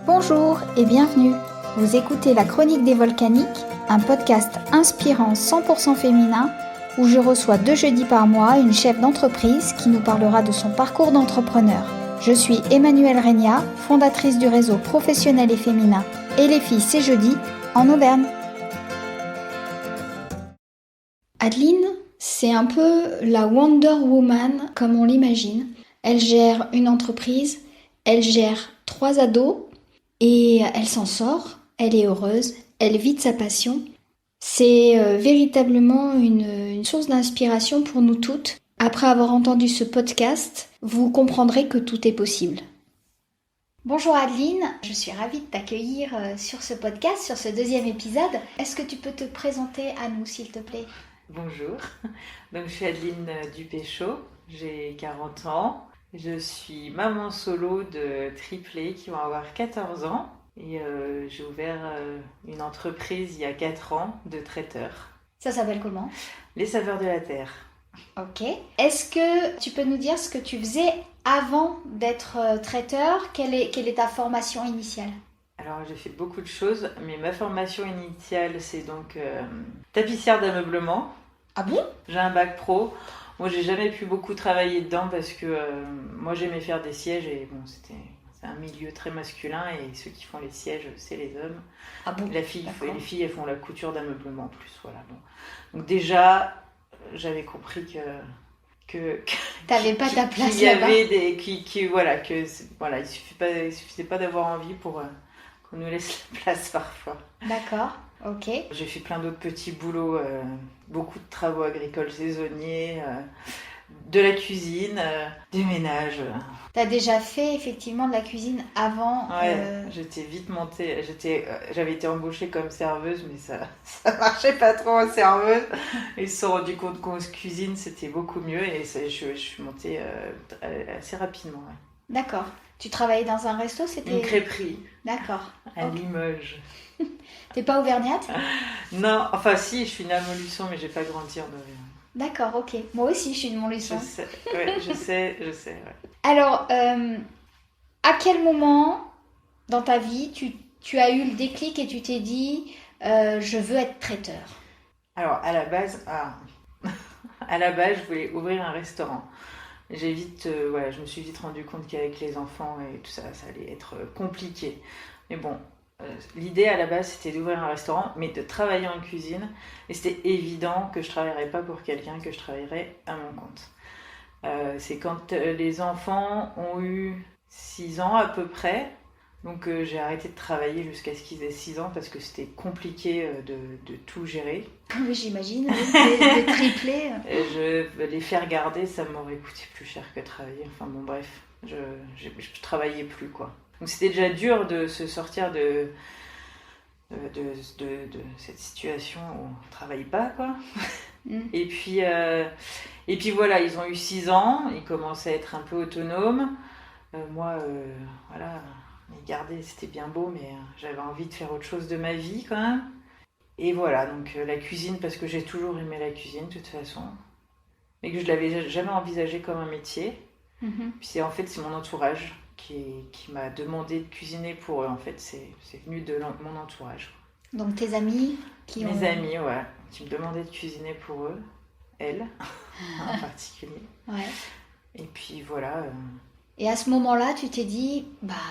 Bonjour et bienvenue. Vous écoutez La Chronique des Volcaniques, un podcast inspirant 100% féminin où je reçois 2 jeudis par mois une chef d'entreprise qui nous parlera de son parcours d'entrepreneur. Je suis Emmanuelle Regna, fondatrice du réseau professionnel et féminin Et les filles c'est jeudi en Auvergne. Adeline, c'est un peu la Wonder Woman comme on l'imagine. Elle gère une entreprise, elle gère 3 ados et elle s'en sort, elle est heureuse, elle vit de sa passion. C'est véritablement une source d'inspiration pour nous toutes. Après avoir entendu ce podcast, vous comprendrez que tout est possible. Bonjour Adeline, je suis ravie de t'accueillir sur ce podcast, sur ce 2e épisode. Est-ce que tu peux te présenter à nous s'il te plaît ? Bonjour, donc je suis Adeline Dupéchaud, j'ai 40 ans. Je suis maman solo de triplés qui vont avoir 14 ans et j'ai ouvert une entreprise il y a 4 ans de traiteur. Ça s'appelle comment ? Les Saveurs de la Terre. Ok. Est-ce que tu peux nous dire ce que tu faisais avant d'être traiteur ? Quelle est ta formation initiale ? Alors j'ai fait beaucoup de choses, mais ma formation initiale c'est donc tapissière d'ameublement. Ah bon ? J'ai un bac pro. Moi, j'ai jamais pu beaucoup travailler dedans parce que moi, j'aimais faire des sièges et bon, c'est un milieu très masculin et ceux qui font les sièges, c'est les hommes. Ah bon ? Les filles, elles font la couture d'ameublement en plus, voilà. Bon. Donc déjà, j'avais compris que t'avais pas ta place qu'il y là-bas. avait il suffisait pas d'avoir envie pour qu'on nous laisse la place parfois. D'accord. Ok. J'ai fait plein d'autres petits boulots, beaucoup de travaux agricoles saisonniers, de la cuisine, du ménage. T'as déjà fait effectivement de la cuisine avant ? Ouais, j'étais vite montée. J'avais été embauchée comme serveuse, mais ça marchait pas trop en serveuse. Ils se sont rendus compte qu'en cuisine c'était beaucoup mieux et je suis montée assez rapidement. Ouais. D'accord. Tu travaillais dans un resto, c'était... Une crêperie. D'accord. À Limoges. T'es pas auvergnate ? Non, enfin si, je suis née à Montluçon, mais j'ai pas grandi en Auvergne. D'accord, ok. Moi aussi, je suis de Montluçon. Je sais. Ouais. Alors, à quel moment dans ta vie tu as eu le déclic et tu t'es dit je veux être traiteur ? Alors, à la base, je voulais ouvrir un restaurant. Je me suis vite rendu compte qu'avec les enfants et tout ça, ça allait être compliqué. Mais bon, l'idée à la base, c'était d'ouvrir un restaurant, mais de travailler en cuisine. Et c'était évident que je ne travaillerais pas pour quelqu'un, que je travaillerais à mon compte. C'est quand les enfants ont eu 6 ans à peu près. Donc j'ai arrêté de travailler jusqu'à ce qu'ils aient 6 ans parce que c'était compliqué de tout gérer. Oui, j'imagine, les triplés. Les faire garder, ça m'aurait coûté plus cher que travailler. Enfin bon, bref, je travaillais plus quoi. Donc c'était déjà dur de se sortir de cette situation où on ne travaille pas quoi. Et puis voilà, ils ont eu 6 ans, ils commençaient à être un peu autonomes. Moi, les garder c'était bien beau, mais j'avais envie de faire autre chose de ma vie quand même. Et voilà, donc la cuisine, parce que j'ai toujours aimé la cuisine de toute façon, mais que je l'avais jamais envisagé comme un métier. Mm-hmm. Puis c'est mon entourage qui m'a demandé de cuisiner pour eux, en fait, c'est venu de mon entourage. Donc tes amis Mes amis, ouais, qui me demandaient de cuisiner pour eux, elles en particulier. Ouais. Et puis voilà. Et à ce moment-là, tu t'es dit,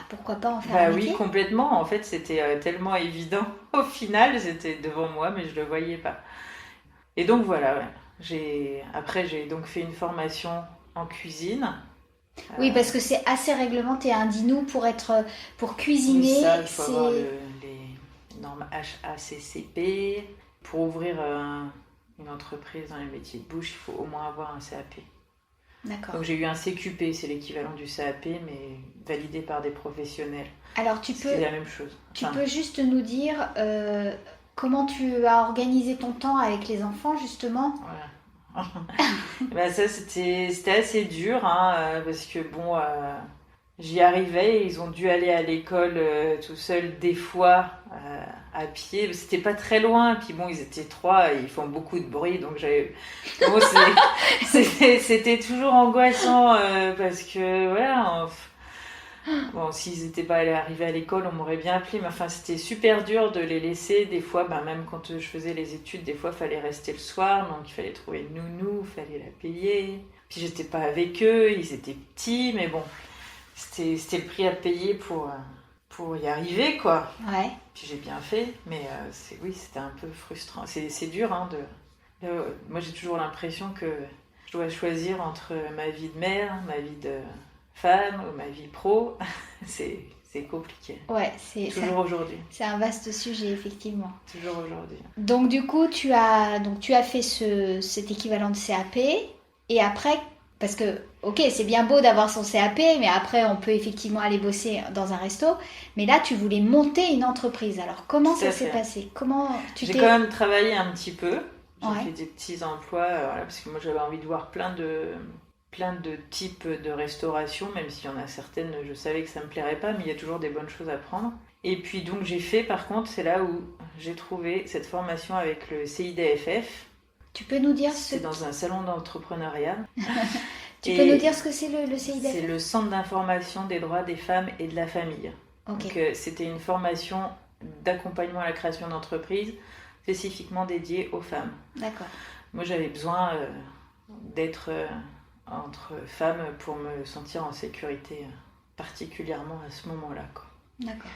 pourquoi pas en faire un métier ? Oui, complètement. En fait, c'était tellement évident. Au final, c'était devant moi, mais je le voyais pas. Et donc voilà, ouais. Après, j'ai donc fait une formation en cuisine. Oui, parce que c'est assez réglementé. Dis-nous, pour cuisiner, oui, ça, il faut avoir les normes HACCP. Pour ouvrir une entreprise dans les métiers de bouche, il faut au moins avoir un CAP. D'accord. Donc j'ai eu un CQP, c'est l'équivalent du CAP, mais validé par des professionnels. Alors c'est la même chose. Tu peux juste nous dire comment tu as organisé ton temps avec les enfants, justement ? Voilà. Ça, c'était assez dur, parce que bon, j'y arrivais, ils ont dû aller à l'école tout seuls des fois à pied. C'était pas très loin, puis bon, ils étaient 3, et ils font beaucoup de bruit, donc c'était toujours angoissant parce que voilà. Bon, s'ils n'étaient pas arrivés à l'école, on m'aurait bien appelé, mais enfin, c'était super dur de les laisser. Des fois, même quand je faisais les études, des fois, il fallait rester le soir, donc il fallait trouver une nounou, il fallait la payer. Puis j'étais pas avec eux, ils étaient petits, mais bon, c'était le prix à payer pour y arriver, quoi. Ouais. Puis j'ai bien fait, mais oui, c'était un peu frustrant. C'est dur, hein, moi, j'ai toujours l'impression que je dois choisir entre ma vie de mère, ma vie de femme ou ma vie pro. C'est compliqué. Ouais, toujours aujourd'hui. C'est un vaste sujet, effectivement. Toujours aujourd'hui. Donc du coup, tu as fait cet équivalent de CAP, et après, parce que, ok, c'est bien beau d'avoir son CAP, mais après, on peut effectivement aller bosser dans un resto. Mais là, tu voulais monter une entreprise. Alors, comment ça s'est passé? J'ai quand même travaillé un petit peu. J'ai fait des petits emplois, parce que moi, j'avais envie de voir plein de types de restauration, même s'il y en a certaines, je savais que ça me plairait pas, mais il y a toujours des bonnes choses à prendre. Et puis donc j'ai fait, par contre, c'est là où j'ai trouvé cette formation avec le CIDFF. Tu peux nous dire C'est dans un salon d'entrepreneuriat. Tu peux nous dire ce que c'est le CIDFF? C'est le Centre d'information des droits des femmes et de la famille. Okay. Donc c'était une formation d'accompagnement à la création d'entreprises spécifiquement dédiée aux femmes. D'accord. Moi j'avais besoin d'être entre femmes pour me sentir en sécurité, particulièrement à ce moment-là, quoi. D'accord.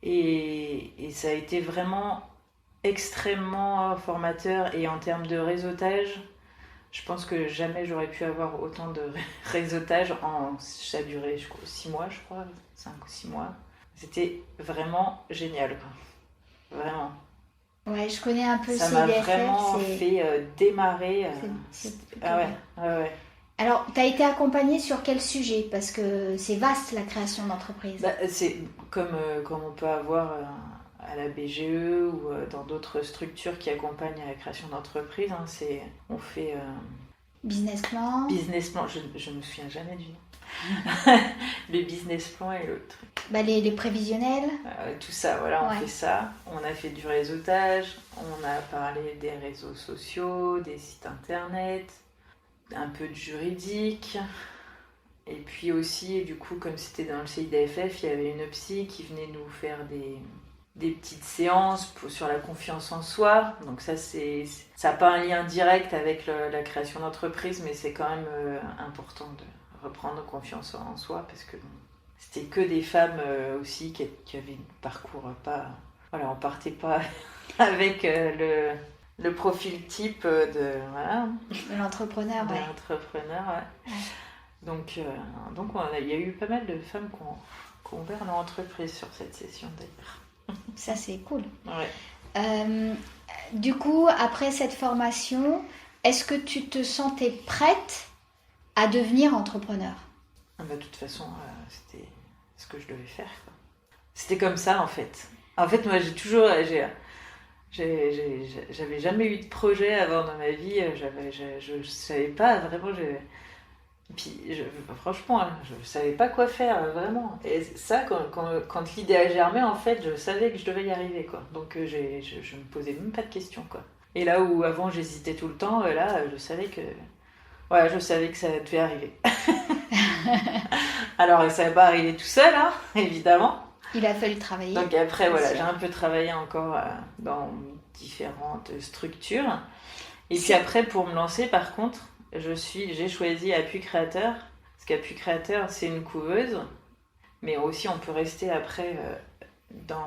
Et ça a été vraiment extrêmement formateur, et en termes de réseautage, je pense que jamais j'aurais pu avoir autant de réseautage ça a duré 6 mois, je crois, 5 ou 6 mois. C'était vraiment génial, quoi. Vraiment. Ouais, je connais un peu ça CIDFF. Ça m'a vraiment fait démarrer. Ah ouais. Alors, tu as été accompagnée sur quel sujet? Parce que c'est vaste, la création d'entreprise. C'est comme on peut avoir à la BGE ou dans d'autres structures qui accompagnent à la création d'entreprise. Hein, on fait... business plan. Business plan, je me souviens jamais du nom. Le business plan et l'autre truc. Les prévisionnels. Tout ça, voilà, on fait ça. On a fait du réseautage, on a parlé des réseaux sociaux, des sites internet, un peu de juridique. Et puis aussi, du coup, comme c'était dans le CIDFF, il y avait une psy qui venait nous faire des petites séances sur la confiance en soi. Donc ça n'a pas un lien direct avec la création d'entreprise, mais c'est quand même important de reprendre confiance en soi, parce que c'était que des femmes aussi qui avaient un parcours pas... Voilà, on partait pas avec le profil type de l'entrepreneur, ouais. L'entrepreneur, ouais. Donc il y a eu pas mal de femmes qui ont ouvert leur entreprise sur cette session, d'ailleurs. Ça, c'est cool. Ouais. Du coup, après cette formation, est-ce que tu te sentais prête à devenir entrepreneur? De toute façon, c'était ce que je devais faire, quoi. C'était comme ça, en fait. En fait, moi, j'avais jamais eu de projet avant dans ma vie. Je savais pas vraiment. Puis, franchement, je savais pas quoi faire, vraiment. Et ça, quand l'idée a germé, en fait, je savais que je devais y arriver, quoi. Donc, je me posais même pas de questions, quoi. Et là où avant j'hésitais tout le temps, là, je savais que ça devait arriver. Alors, ça va pas arriver tout seul, hein, évidemment. Il a fallu travailler. Donc après, j'ai un peu travaillé encore dans différentes structures. Et puis après, pour me lancer, par contre, j'ai choisi Appui Créateur. Parce qu'Appui Créateur, c'est une couveuse. Mais aussi, on peut rester après...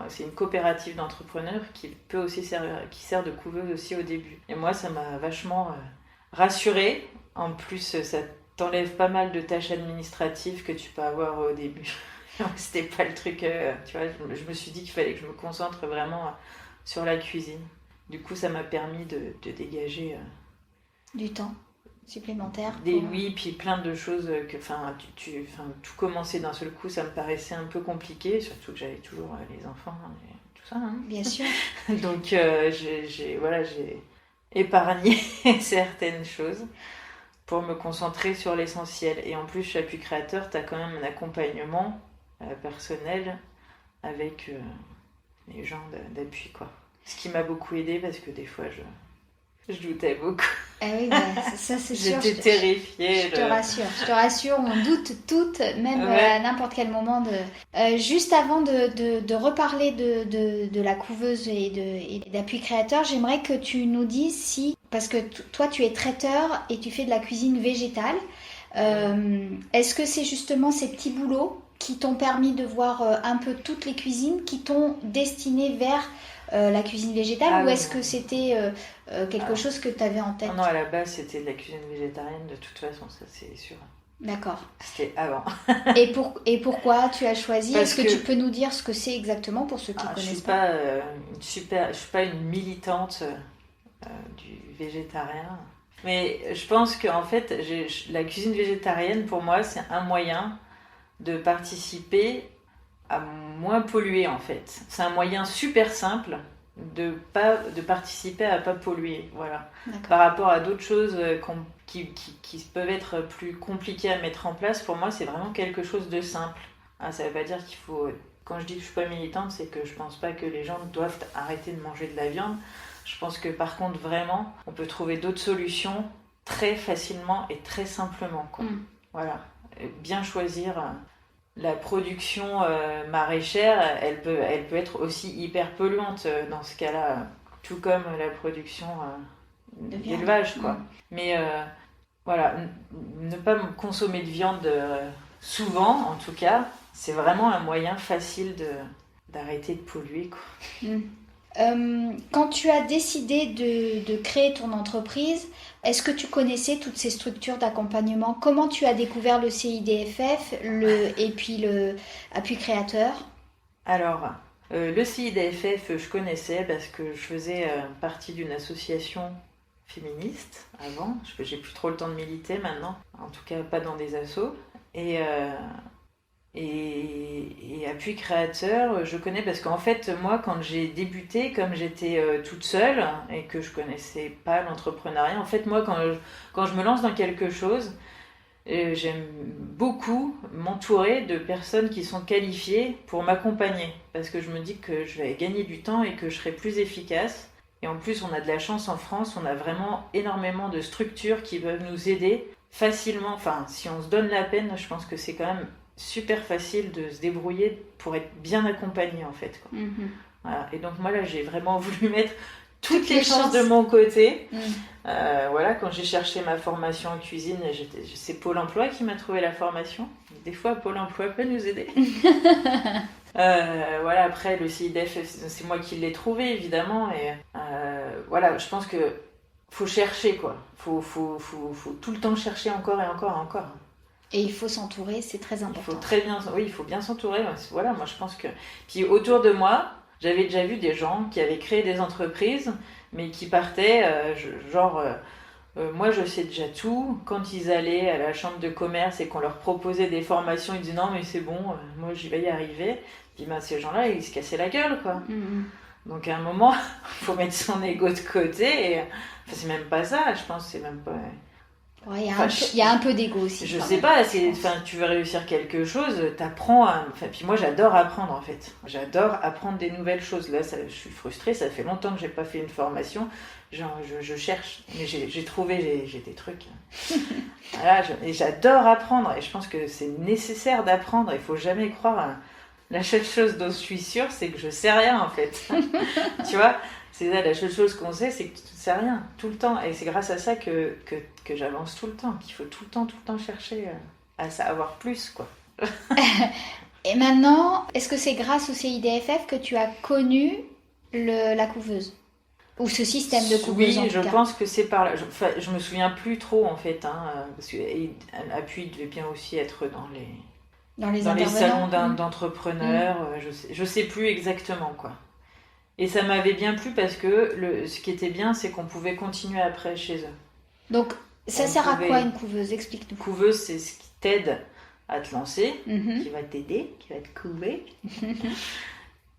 c'est une coopérative d'entrepreneurs qui sert de couveuse aussi au début. Et moi, ça m'a vachement rassurée. En plus, ça t'enlève pas mal de tâches administratives que tu peux avoir au début. C'était pas le truc, tu vois, je me suis dit qu'il fallait que je me concentre vraiment sur la cuisine. Du coup, ça m'a permis de dégager... du temps supplémentaire. Oui, puis plein de choses tout commencer d'un seul coup, ça me paraissait un peu compliqué, surtout que j'avais toujours les enfants et tout ça. Hein. Bien sûr. Donc, j'ai épargné certaines choses pour me concentrer sur l'essentiel. Et en plus, chez Appui Créateur, tu as quand même un accompagnement personnel avec les gens d'appui, quoi. Ce qui m'a beaucoup aidé, parce que des fois, Je doutais beaucoup. Ah oui, bah, ça c'est sûr. J'étais terrifiée. Je te rassure, on doute toutes, même à n'importe quel moment. Juste avant de reparler de la couveuse et d'Appui Créateur, j'aimerais que tu nous dises si, parce que toi tu es traiteur et tu fais de la cuisine végétale, est-ce que c'est justement ces petits boulots qui t'ont permis de voir un peu toutes les cuisines, qui t'ont destiné vers la cuisine végétale, ou est-ce que c'était quelque chose que tu avais en tête? Non, à la base, c'était de la cuisine végétarienne, de toute façon, ça c'est sûr. D'accord. C'était avant. Et pourquoi tu as choisi? Parce Est-ce que tu peux nous dire ce que c'est exactement pour ceux qui ne connaissent pas? Je suis pas une militante du végétarien. Mais je pense qu'en fait, la cuisine végétarienne, pour moi, c'est un moyen de participer à moins polluer, en fait. C'est un moyen super simple de participer à pas polluer, voilà. Par rapport à d'autres choses qui peuvent être plus compliquées à mettre en place, pour moi, c'est vraiment quelque chose de simple. Ça veut pas dire qu'il faut... Quand je dis que je suis pas militante, c'est que je pense pas que les gens doivent arrêter de manger de la viande. Je pense que par contre, vraiment, on peut trouver d'autres solutions très facilement et très simplement, quoi. Voilà. Bien choisir... La production maraîchère, elle peut être aussi hyper polluante dans ce cas-là, tout comme la production d'élevage, quoi. Mais voilà, ne pas consommer de viande souvent, en tout cas, c'est vraiment un moyen facile d'arrêter de polluer, quoi. Quand tu as décidé de créer ton entreprise, est-ce que tu connaissais toutes ces structures d'accompagnement? Comment tu as découvert le CIDFF et puis le Appui Créateur? Alors, le CIDFF, je connaissais parce que je faisais partie d'une association féministe avant. J'ai plus trop le temps de militer maintenant, en tout cas pas dans des assos. Et Appui Créateur, je connais parce qu'en fait, moi, quand j'ai débuté, comme j'étais toute seule et que je connaissais pas l'entrepreneuriat, en fait, moi, quand je me lance dans quelque chose, j'aime beaucoup m'entourer de personnes qui sont qualifiées pour m'accompagner parce que je me dis que je vais gagner du temps et que je serai plus efficace. Et en plus, on a de la chance en France, on a vraiment énormément de structures qui peuvent nous aider facilement. Enfin, si on se donne la peine, je pense que c'est quand même super facile de se débrouiller pour être bien accompagné, en fait, quoi. Voilà. Et donc moi là j'ai vraiment voulu mettre toutes les chances de mon côté. Voilà, quand j'ai cherché ma formation en cuisine, c'est Pôle emploi qui m'a trouvé la formation. Des fois Pôle emploi peut nous aider. Voilà, après le CIDF, c'est moi qui l'ai trouvé évidemment. Et voilà, je pense que faut chercher, quoi. Faut tout le temps chercher encore et encore et encore. Et il faut s'entourer, c'est très important. Il faut bien s'entourer. Voilà, moi je pense que... Puis autour de moi, j'avais déjà vu des gens qui avaient créé des entreprises, mais qui partaient, moi je sais déjà tout. Quand ils allaient à la chambre de commerce et qu'on leur proposait des formations, ils disaient non mais c'est bon, moi j'y vais y arriver. Puis ben, ces gens-là, ils se cassaient la gueule, quoi. Donc à un moment, il faut mettre son ego de côté. Et... Enfin, c'est même pas ça, je pense, c'est même pas... Ouais, il y a un peu d'ego aussi. Je sais pas, tu veux réussir quelque chose, t'apprends à... Puis moi j'adore apprendre en fait. J'adore apprendre des nouvelles choses. Là, je suis frustrée, ça fait longtemps que j'ai pas fait une formation. Genre, je cherche, mais j'ai trouvé, j'ai des trucs. Voilà, et j'adore apprendre et je pense que c'est nécessaire d'apprendre. Il faut jamais croire... La seule chose dont je suis sûre, c'est que je sais rien en fait. Tu vois, c'est ça, la seule chose qu'on sait, c'est que tu ne sais rien, tout le temps. Et c'est grâce à ça que j'avance tout le temps, qu'il faut tout le temps chercher à savoir plus, quoi. Et maintenant, est-ce que c'est grâce au CIDFF que tu as connu la couveuse? Ou ce système de couveuse, oui, je pense que c'est par là. Je me souviens plus trop en fait, parce que Appui devait bien aussi être dans les salons d'entrepreneurs, je sais plus exactement, quoi. Et ça m'avait bien plu parce que ce qui était bien, c'est qu'on pouvait continuer après chez eux. Donc, ça sert à quoi une couveuse? Explique-nous. Une couveuse, c'est ce qui t'aide à te lancer, qui va t'aider, qui va te couver.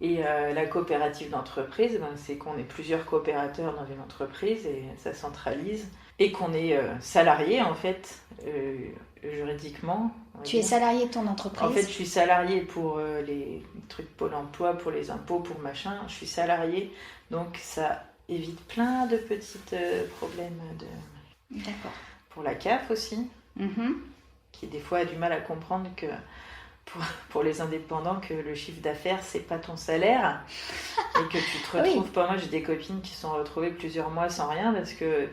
Et la coopérative d'entreprise, c'est qu'on est plusieurs coopérateurs dans une entreprise et ça centralise. Et qu'on est salarié, en fait, juridiquement. Tu es salarié de ton entreprise? En fait, je suis salarié pour les trucs Pôle emploi, pour les impôts, pour machin. Je suis salarié, donc ça évite plein de petits problèmes D'accord. pour la CAF aussi, Mhm. qui des fois a du mal à comprendre que pour les indépendants que le chiffre d'affaires c'est pas ton salaire et que tu te retrouves Oui. pas. Moi j'ai des copines qui se sont retrouvées plusieurs mois sans rien parce que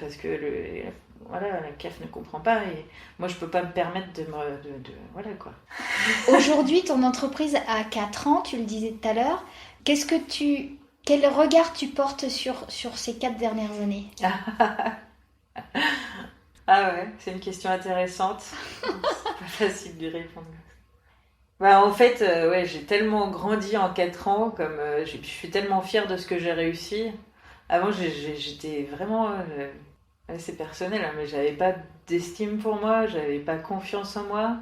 voilà, la CAF ne comprend pas et moi je peux pas me permettre voilà quoi. Aujourd'hui, ton entreprise a 4 ans, tu le disais tout à l'heure. Quel regard tu portes sur ces 4 dernières années? Ah ouais, c'est une question intéressante. C'est pas facile d'y répondre. Bah, en fait, ouais, j'ai tellement grandi en 4 ans, comme je suis tellement fière de ce que j'ai réussi. Avant, j'étais vraiment, ouais, c'est personnel, hein, mais j'avais pas d'estime pour moi, j'avais pas confiance en moi.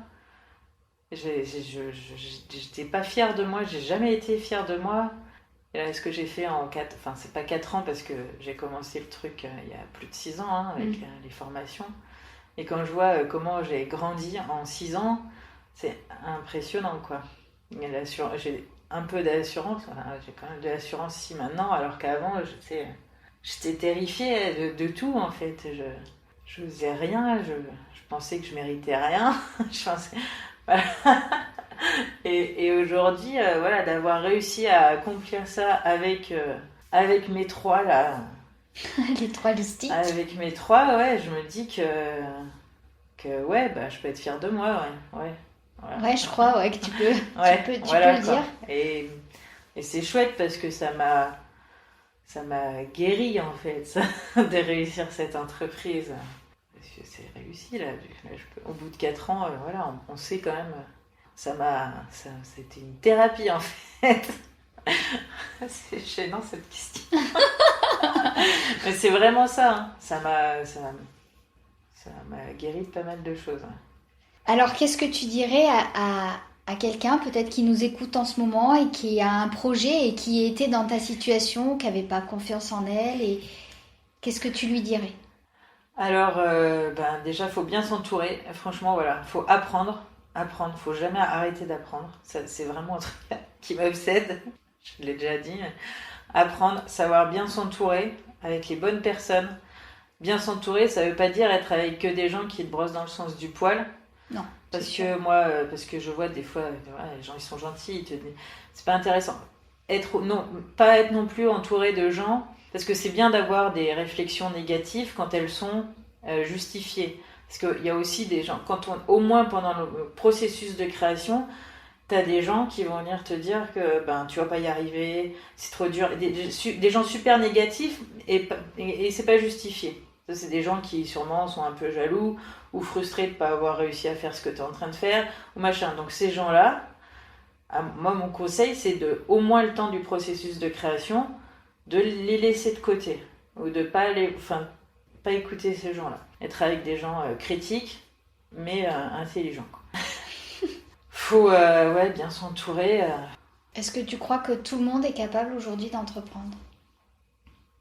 J'étais pas fière de moi, j'ai jamais été fière de moi. Et là, ce que j'ai fait en 4, enfin, c'est pas 4 ans parce que j'ai commencé le truc il y a plus de 6 ans hein, avec les formations. Et quand je vois comment j'ai grandi en 6 ans, c'est impressionnant quoi. J'ai un peu d'assurance, enfin, j'ai quand même de l'assurance ici maintenant, alors qu'avant j'étais terrifiée de tout en fait. Je faisais rien, je pensais que je méritais rien. Je pensais, voilà. Et aujourd'hui, voilà, d'avoir réussi à accomplir ça avec mes trois là, Les 3 listiques. avec mes trois, ouais, je me dis que ouais, bah, je peux être fière de moi, ouais, ouais. Voilà. Ouais, je crois ouais, que Ouais, tu voilà peux le quoi. dire. Et c'est chouette parce que ça m'a guéri en fait de réussir cette entreprise. Parce que c'est réussi là. Au bout de 4 ans, voilà, on sait quand même. C'était une thérapie en fait. C'est gênant cette question. Mais c'est vraiment ça. Hein. Ça m'a guéri de pas mal de choses. Hein. Alors, qu'est-ce que tu dirais à quelqu'un peut-être qui nous écoute en ce moment et qui a un projet et qui était dans ta situation, qui n'avait pas confiance en elle et qu'est-ce que tu lui dirais? Alors, ben, déjà, faut bien s'entourer. Franchement, voilà, faut apprendre. Apprendre, faut jamais arrêter d'apprendre. Ça, c'est vraiment un truc qui m'obsède. Je l'ai déjà dit. Apprendre, savoir bien s'entourer avec les bonnes personnes. Bien s'entourer, ça veut pas dire être avec que des gens qui te brossent dans le sens du poil. Non, c'est Parce sûr. que moi, parce que je vois des fois, ouais, les gens ils sont gentils, ils te disent, c'est pas intéressant. Non, pas être non plus entouré de gens, parce que c'est bien d'avoir des réflexions négatives quand elles sont justifiées. Parce qu'il y a aussi des gens, au moins pendant le processus de création, t'as des gens qui vont venir te dire que ben tu vas pas y arriver, c'est trop dur. Des gens super négatifs et c'est pas justifié. Ça, c'est des gens qui sûrement sont un peu jaloux ou frustrés de pas avoir réussi à faire ce que tu es en train de faire ou machin. Donc ces gens-là, moi mon conseil c'est de au moins le temps du processus de création de les laisser de côté ou de pas écouter ces gens-là. Être avec des gens critiques mais intelligents. Quoi. Faut ouais, bien s'entourer. Est-ce que tu crois que tout le monde est capable aujourd'hui d'entreprendre?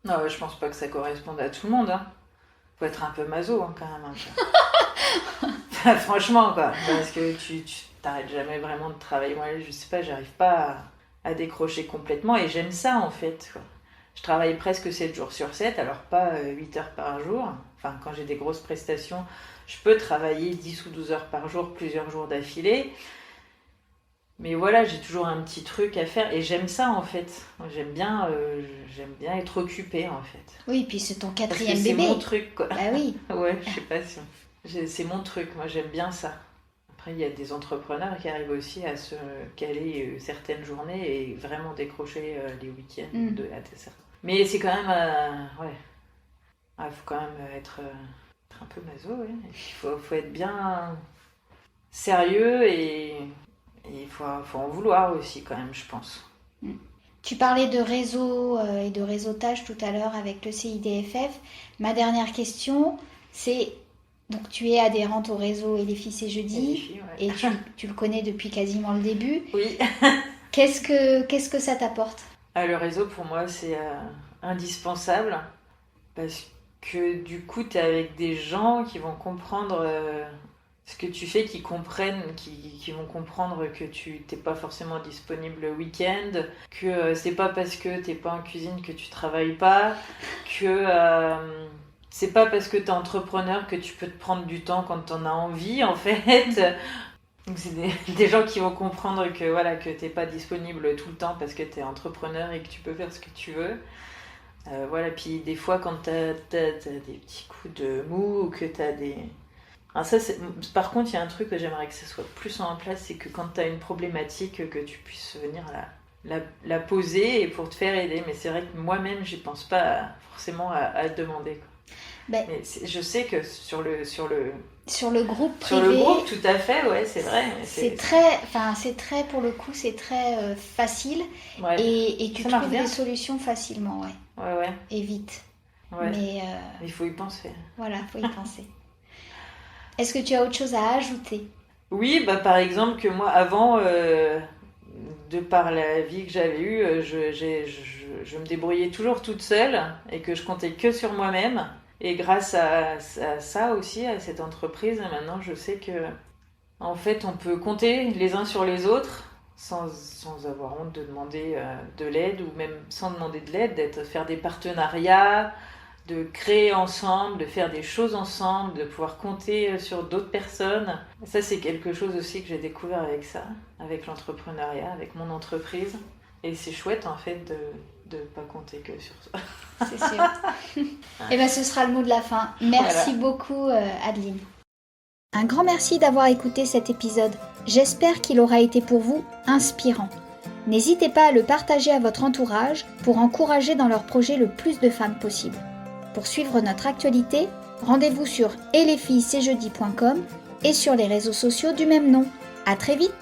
Non, je pense pas que ça corresponde à tout le monde. Hein. Faut être un peu maso hein, quand même. Enfin, franchement, quoi. Parce que tu t'arrêtes jamais vraiment de travailler. Moi, je sais pas, j'arrive pas à décrocher complètement et j'aime ça en fait. Quoi. Je travaille presque 7 jours sur 7, alors pas 8 heures par jour. Enfin, quand j'ai des grosses prestations, je peux travailler 10 ou 12 heures par jour, plusieurs jours d'affilée. Mais voilà, j'ai toujours un petit truc à faire et j'aime ça en fait. J'aime bien être occupée en fait. Oui, puis c'est ton Parce que quatrième c'est bébé. mon truc quoi. Bah oui. Ouais, je sais pas si. C'est mon truc, moi j'aime bien ça. Après, il y a des entrepreneurs qui arrivent aussi à se caler certaines journées et vraiment décrocher les week-ends Mm. de la dessert. Mais c'est quand même. Ouais. Il faut quand même être un peu maso, ouais. Faut être bien sérieux et il faut en vouloir aussi, quand même, je pense. Mm. Tu parlais de réseau et de réseautage tout à l'heure avec le CIDFF. Ma dernière question, c'est donc tu es adhérente au réseau Et les filles c'est Et les jeudi filles, ouais. et tu le connais depuis quasiment le début. Oui. Qu'est-ce que ça t'apporte? Le réseau, pour moi, c'est indispensable parce que du coup, tu es avec des gens qui vont comprendre ce que tu fais, qu'ils comprennent, qu'ils vont comprendre que tu t'es pas forcément disponible le week-end, que c'est pas parce que t'es pas en cuisine que tu travailles pas, que c'est pas parce que t'es entrepreneur que tu peux te prendre du temps quand t'en as envie, en fait. Donc c'est des gens qui vont comprendre que voilà, que t'es pas disponible tout le temps parce que t'es entrepreneur et que tu peux faire ce que tu veux. Voilà, puis des fois quand t'as des petits coups de mou ou que t'as des... Alors ça, par contre, il y a un truc que j'aimerais que ça soit plus en place, c'est que quand t'as une problématique, que tu puisses venir la poser et pour te faire aider. Mais c'est vrai que moi-même, j'y pense pas forcément à demander, quoi. Ben, Mais je sais que sur le groupe privé, sur le groupe, tout à fait, ouais, c'est vrai. c'est très, pour le coup, c'est très facile Ouais. et tu Ça marche trouves bien. des solutions facilement, Ouais. et vite. Ouais. Mais Il faut y penser. voilà, faut y penser. Est-ce que tu as autre chose à ajouter? Oui, bah par exemple que moi avant, de par la vie que j'avais eue, je me débrouillais toujours toute seule et que je comptais que sur moi-même. Et grâce à ça aussi, à cette entreprise, maintenant je sais que en fait on peut compter les uns sur les autres sans avoir honte de demander de l'aide ou même sans demander de l'aide, faire des partenariats, de créer ensemble, de faire des choses ensemble, de pouvoir compter sur d'autres personnes. Ça, c'est quelque chose aussi que j'ai découvert avec ça, avec l'entrepreneuriat, avec mon entreprise. Et c'est chouette, en fait, de pas compter que sur ça. C'est sûr. Et bien, ce sera le mot de la fin. Merci beaucoup, Adeline. Un grand merci d'avoir écouté cet épisode. J'espère qu'il aura été pour vous inspirant. N'hésitez pas à le partager à votre entourage pour encourager dans leur projet le plus de femmes possible. Pour suivre notre actualité, rendez-vous sur etlesfillescestjeudi.com et sur les réseaux sociaux du même nom. À très vite!